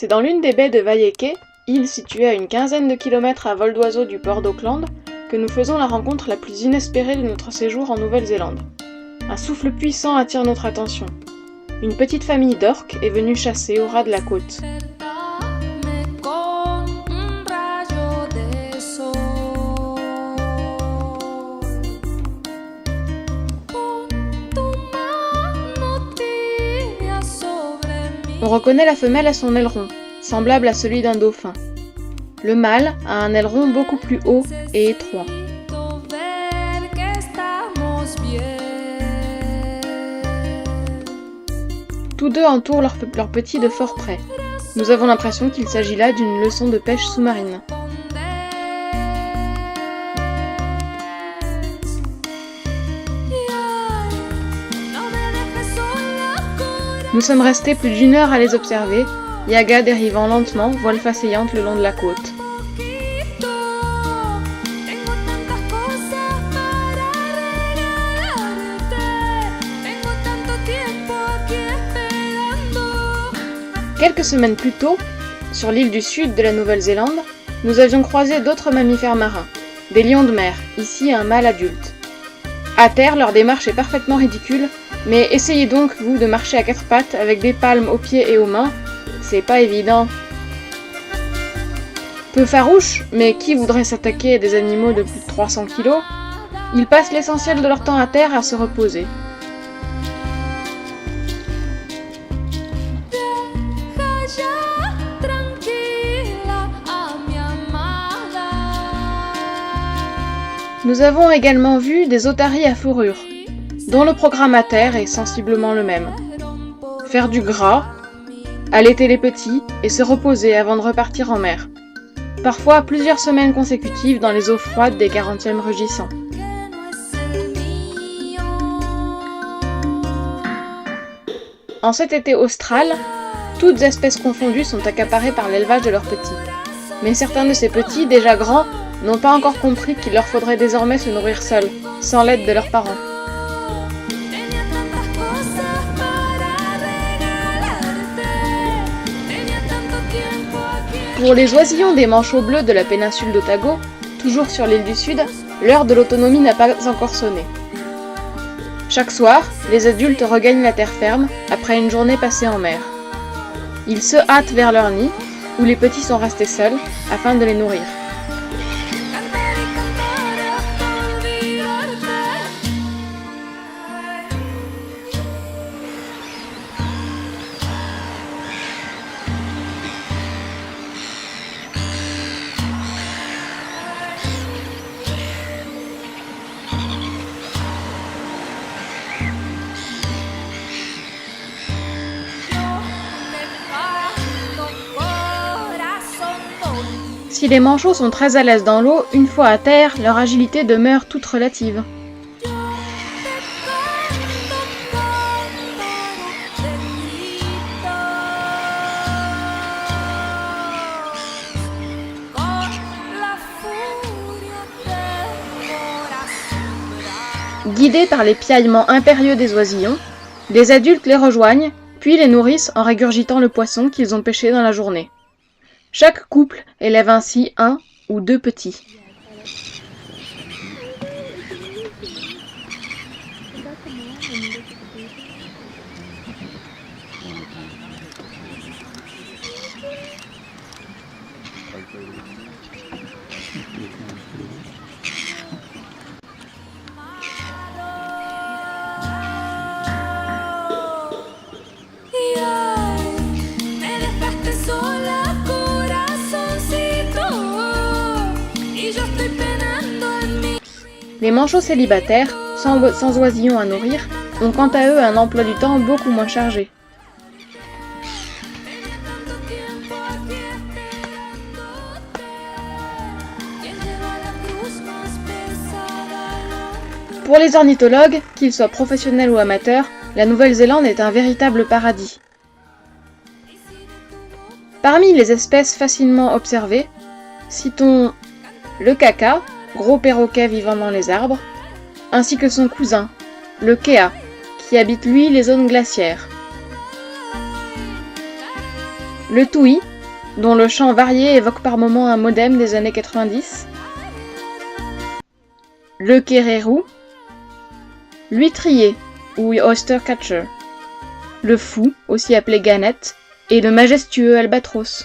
C'est dans l'une des baies de Vaieke, île située à une quinzaine de kilomètres à vol d'oiseau du port d'Auckland, que nous faisons la rencontre la plus inespérée de notre séjour en Nouvelle-Zélande. Un souffle puissant attire notre attention. Une petite famille d'orques est venue chasser au ras de la côte. On reconnaît la femelle à son aileron, semblable à celui d'un dauphin. Le mâle a un aileron beaucoup plus haut et étroit. Tous deux entourent leur petit de fort près. Nous avons l'impression qu'il s'agit là d'une leçon de pêche sous-marine. Nous sommes restés plus d'1 heure à les observer, Yaga dérivant lentement, voile faceillante le long de la côte. Quelques semaines plus tôt, sur l'île du sud de la Nouvelle-Zélande, nous avions croisé d'autres mammifères marins, des lions de mer, ici un mâle adulte. À terre, leur démarche est parfaitement ridicule, mais essayez donc, vous, de marcher à 4 pattes avec des palmes aux pieds et aux mains, c'est pas évident. Peu farouches, mais qui voudrait s'attaquer à des animaux de plus de 300 kilos? Ils passent l'essentiel de leur temps à terre à se reposer. Nous avons également vu des otaries à fourrure, dont le programme à terre est sensiblement le même. Faire du gras, allaiter les petits et se reposer avant de repartir en mer. Parfois plusieurs semaines consécutives dans les eaux froides des 40e rugissants. En cet été austral, toutes espèces confondues sont accaparées par l'élevage de leurs petits. Mais certains de ces petits, déjà grands, n'ont pas encore compris qu'il leur faudrait désormais se nourrir seuls, sans l'aide de leurs parents. Pour les oisillons des manchots bleus de la péninsule d'Otago, toujours sur l'île du Sud, l'heure de l'autonomie n'a pas encore sonné. Chaque soir, les adultes regagnent la terre ferme après une journée passée en mer. Ils se hâtent vers leur nid, où les petits sont restés seuls, afin de les nourrir. Si les manchots sont très à l'aise dans l'eau, une fois à terre, leur agilité demeure toute relative. Guidés par les piaillements impérieux des oisillons, les adultes les rejoignent, puis les nourrissent en régurgitant le poisson qu'ils ont pêché dans la journée. Chaque couple élève ainsi 1 ou 2 petits. Les manchots célibataires, sans oisillons à nourrir, ont quant à eux un emploi du temps beaucoup moins chargé. Pour les ornithologues, qu'ils soient professionnels ou amateurs, la Nouvelle-Zélande est un véritable paradis. Parmi les espèces facilement observées, citons le kaka, gros perroquet vivant dans les arbres, ainsi que son cousin, le kea, qui habite lui les zones glaciaires. le toui, dont le chant varié évoque par moments un modem des années 90, le kérérou, l'huîtrier ou oyster catcher, le fou, aussi appelé ganette, et le majestueux albatros.